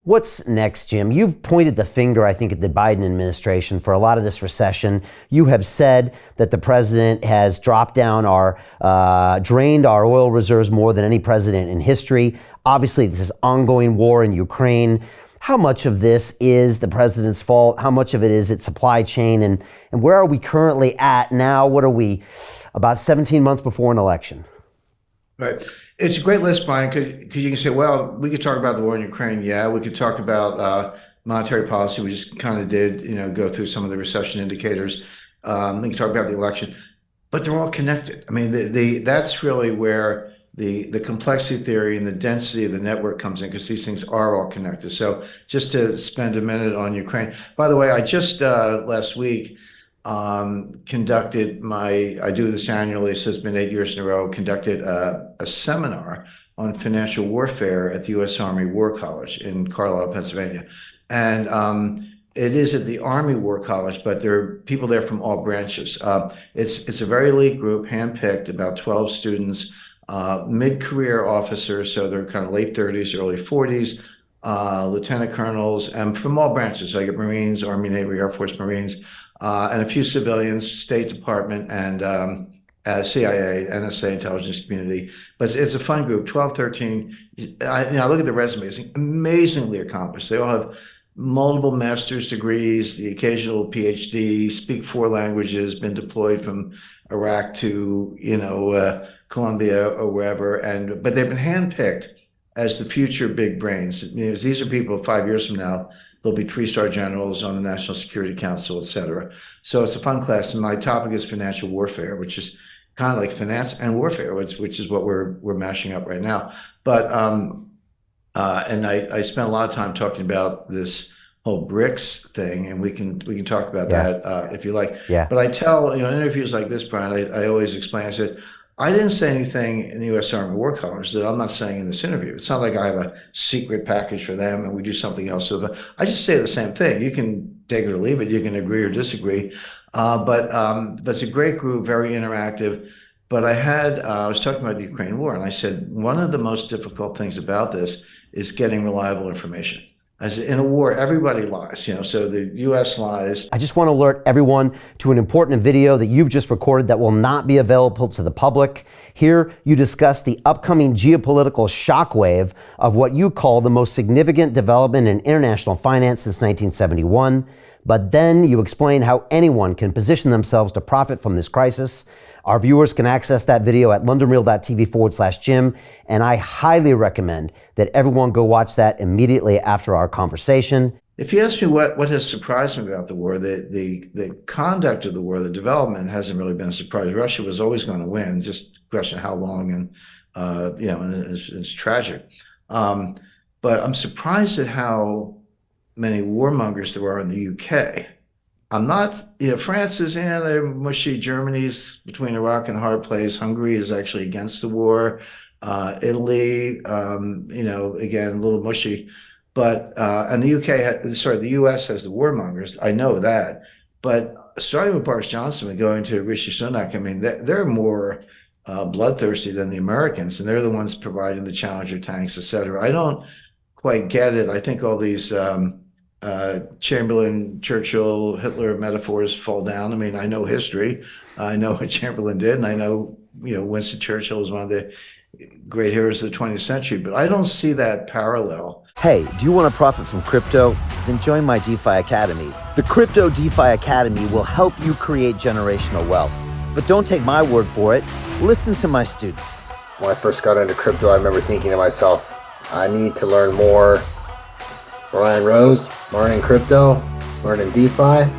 What's next, Jim? You've pointed the finger, I think, at the Biden administration for a lot of this recession. You have said that the president has drained our oil reserves more than any president in history. Obviously, this is ongoing war in Ukraine. How much of this is the president's fault? How much of it is its supply chain? And where are we currently at now? What are we, about 17 months before an election? Right. It's a great list, Brian, because you can say, well, we could talk about the war in Ukraine. Yeah, we could talk about monetary policy. We just kind of did, go through some of the recession indicators. We can talk about the election, but they're all connected. I mean, that's really where the complexity theory and the density of the network comes in, because these things are all connected. So just to spend a minute on Ukraine. By the way, I just last week conducted I do this annually, so it's been 8 years in a row, conducted a seminar on financial warfare at the U.S. Army War College in Carlisle, Pennsylvania. And it is at the Army War College, but there are people there from all branches. It's a very elite group, handpicked, about 12 students, mid-career officers, so they're kind of late 30s, early 40s, lieutenant colonels, and from all branches. So I get Marines, Army, Navy, Air Force, Marines, and a few civilians, State Department, and CIA, NSA, intelligence community. But it's a fun group, 12, 13. I look at the resumes, amazingly accomplished. They all have multiple master's degrees, the occasional PhD, speak 4 languages, been deployed from Iraq to, Colombia or wherever. But they've been handpicked as the future big brains. These are people 5 years from now, there'll be 3-star generals on the National Security Council, et cetera. So it's a fun class. And my topic is financial warfare, which is kind of like finance and warfare, which is what we're mashing up right now. But and I spent a lot of time talking about this whole BRICS thing, and we can talk about that if you like. Yeah. But I tell, in interviews like this, Brian, I always explain, I said, I didn't say anything in the U.S. Army War College that I'm not saying in this interview. It's not like I have a secret package for them and we do something else. So I just say the same thing. You can take it or leave it. You can agree or disagree. But it's a great group, very interactive. But I was talking about the Ukraine war, and I said, one of the most difficult things about this is getting reliable information. As in a war, everybody lies, so the U.S. lies. I just want to alert everyone to an important video that you've just recorded that will not be available to the public. Here, you discuss the upcoming geopolitical shockwave of what you call the most significant development in international finance since 1971. But then you explain how anyone can position themselves to profit from this crisis. Our viewers can access that video at londonreal.tv/Jim, and I highly recommend that everyone go watch that immediately after our conversation. If you ask me what has surprised me about the war, the conduct of the war, the development hasn't really been a surprise. Russia was always going to win, just a question of how long, and it's tragic. But I'm surprised at how many warmongers there are in the UK. I'm not, France is they're mushy. Germany's between a rock and a hard place. Hungary is actually against the war. Italy, again, a little mushy. But, and the US has the warmongers. I know that. But starting with Boris Johnson and going to Rishi Sunak, I mean, they're more bloodthirsty than the Americans, and they're the ones providing the Challenger tanks, et cetera. I don't quite get it. I think all these Chamberlain, Churchill, Hitler metaphors fall down. I mean, I know history. I know what Chamberlain did, and I know, Winston Churchill was one of the great heroes of the 20th century, but I don't see that parallel. Hey, do you want to profit from crypto? Then join my DeFi Academy. The Crypto DeFi Academy will help you create generational wealth. But don't take my word for it. Listen to my students. When I first got into crypto, I remember thinking to myself, I need to learn more. Brian Rose, learning crypto, learning DeFi,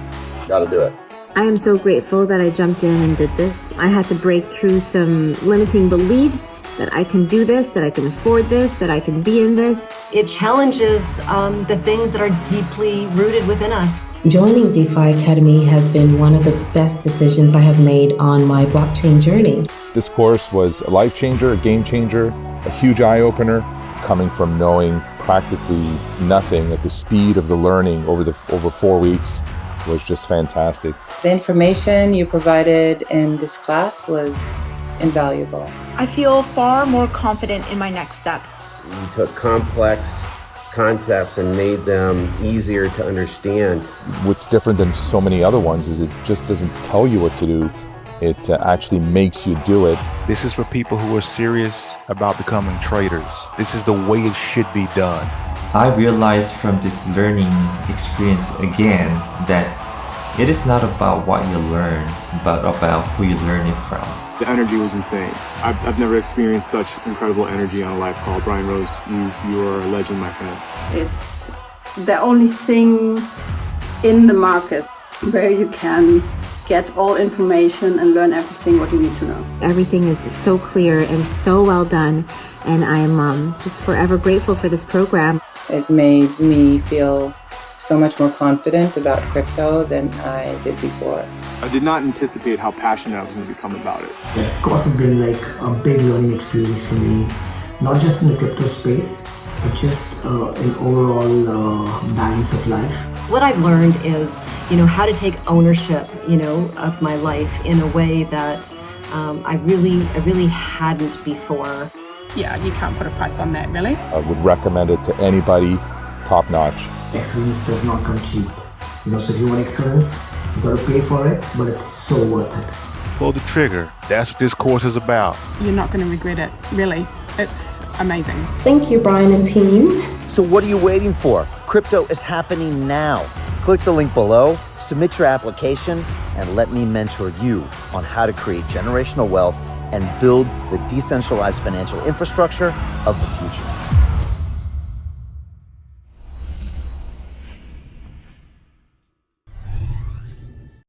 gotta do it. I am so grateful that I jumped in and did this. I had to break through some limiting beliefs that I can do this, that I can afford this, that I can be in this. It challenges the things that are deeply rooted within us. Joining DeFi Academy has been one of the best decisions I have made on my blockchain journey. This course was a life changer, a game changer, a huge eye-opener, coming from knowing practically nothing at the speed of the learning over 4 weeks was just fantastic. The information you provided in this class was invaluable. I feel far more confident in my next steps. You took complex concepts and made them easier to understand. What's different than so many other ones is it just doesn't tell you what to do. It actually makes you do it. This is for people who are serious about becoming traders. This is the way it should be done. I realized from this learning experience again that it is not about what you learn, but about who you learn it from. The energy was insane. I've never experienced such incredible energy on a live call. Brian Rose, you are a legend, my friend. It's the only thing in the market where you can get all information and learn everything what you need to know. Everything is so clear and so well done, and I'm just forever grateful for this program. It made me feel so much more confident about crypto than I did before. I did not anticipate how passionate I was going to become about it. It's also been like a big learning experience for me, not just in the crypto space, but just in overall balance of life. What I've learned is, how to take ownership, of my life in a way that I really hadn't before. Yeah, you can't put a price on that, really. I would recommend it to anybody, top notch. Excellence does not come cheap. So if you want excellence, you got to pay for it, but it's so worth it. Pull the trigger. That's what this course is about. You're not going to regret it, really. It's amazing. Thank you, Brian and team. So what are you waiting for? Crypto is happening now. Click the link below, submit your application, and let me mentor you on how to create generational wealth and build the decentralized financial infrastructure of the future.